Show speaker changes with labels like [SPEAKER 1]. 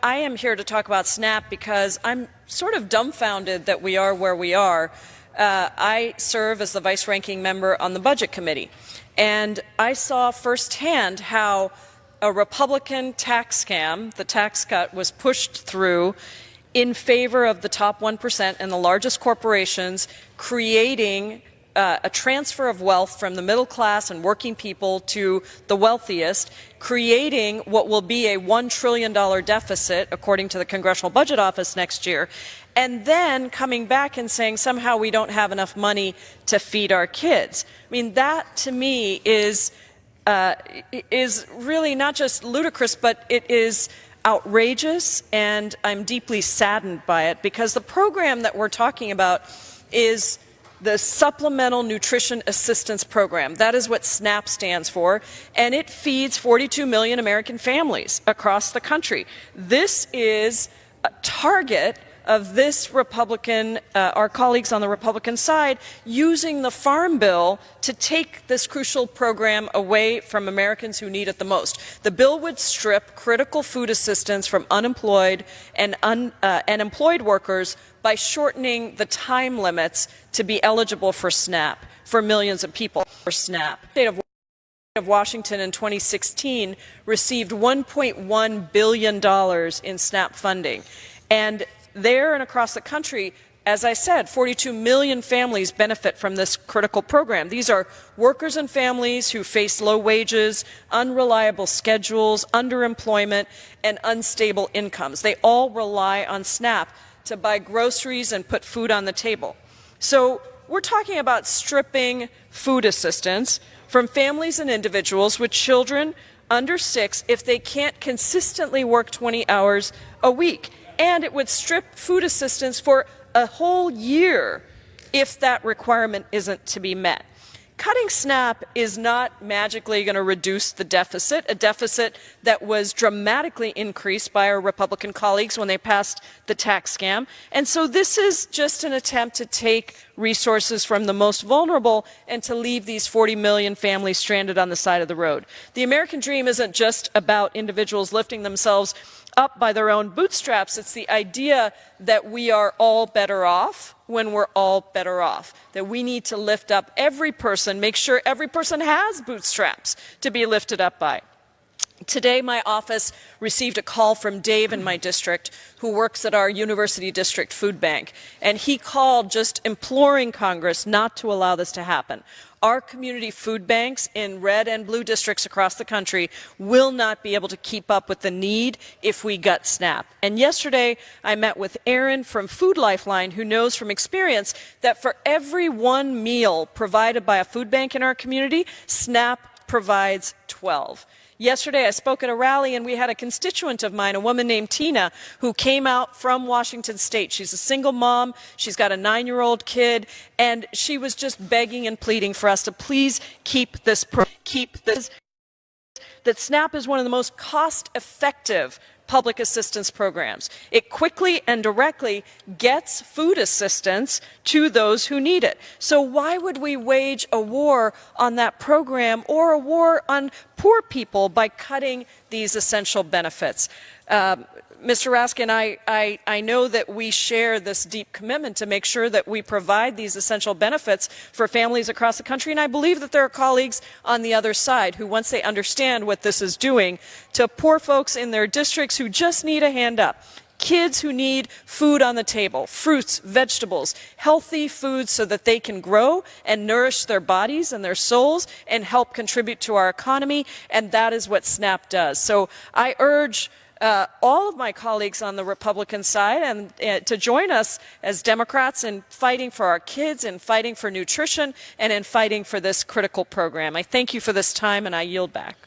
[SPEAKER 1] I am here to talk about SNAP because I'm sort of dumbfounded that we are where we are. I serve as the vice-ranking member on the Budget Committee, and I saw firsthand how a Republican tax scam, the tax cut, was pushed through in favor of the top 1% and the largest corporations, creating a transfer of wealth from the middle class and working people to the wealthiest, creating what will be a $1 trillion deficit, according to the Congressional Budget Office next year, and then coming back and saying somehow we don't have enough money to feed our kids. I mean, that to me is really not just ludicrous, but it is outrageous, and I'm deeply saddened by it, because the program that we're talking about is the Supplemental Nutrition Assistance Program. That is what SNAP stands for, and it feeds 42 million American families across the country. This is a target of this Republican, our colleagues on the Republican side, using the Farm Bill to take this crucial program away from Americans who need it the most. The bill would strip critical food assistance from unemployed and employed workers by shortening the time limits to be eligible for SNAP for millions of people. For SNAP, the state of Washington in 2016 received $1.1 billion in SNAP funding, and there and across the country, as I said, 42 million families benefit from this critical program. These are workers and families who face low wages, unreliable schedules, underemployment, and unstable incomes. They all rely on SNAP to buy groceries and put food on the table. So we're talking about stripping food assistance from families and individuals with children under 6 if they can't consistently work 20 hours a week. And it would strip food assistance for a whole year if that requirement isn't to be met. Cutting SNAP is not magically going to reduce the deficit, a deficit that was dramatically increased by our Republican colleagues when they passed the tax scam. And so this is just an attempt to take resources from the most vulnerable and to leave these 40 million families stranded on the side of the road. The American dream isn't just about individuals lifting themselves up by their own bootstraps. It's the idea that we are all better off when we're all better off, that we need to lift up every person, make sure every person has bootstraps to be lifted up by. Today, my office received a call from Dave in my district, who works at our University District Food Bank, and he called just imploring Congress not to allow this to happen. Our community food banks in red and blue districts across the country will not be able to keep up with the need if we gut SNAP. And yesterday, I met with Aaron from Food Lifeline, who knows from experience that for every one meal provided by a food bank in our community, SNAP provides 12. Yesterday, I spoke at a rally, and we had a constituent of mine, a woman named Tina, who came out from Washington State. She's a single mom. She's got a 9-year-old kid, and she was just begging and pleading for us to please keep this. That SNAP is one of the most cost-effective public assistance programs. It quickly and directly gets food assistance to those who need it. So why would we wage a war on that program or a war on poor people by cutting these essential benefits? Mr. Raskin, I know that we share this deep commitment to make sure that we provide these essential benefits for families across the country, and I believe that there are colleagues on the other side who, once they understand what this is doing to poor folks in their districts who just need a hand up, kids who need food on the table, fruits, vegetables, healthy foods so that they can grow and nourish their bodies and their souls and help contribute to our economy, and that is what SNAP does. So I urge all of my colleagues on the Republican side and to join us as Democrats in fighting for our kids, in fighting for nutrition, and in fighting for this critical program. I thank you for this time, and I yield back.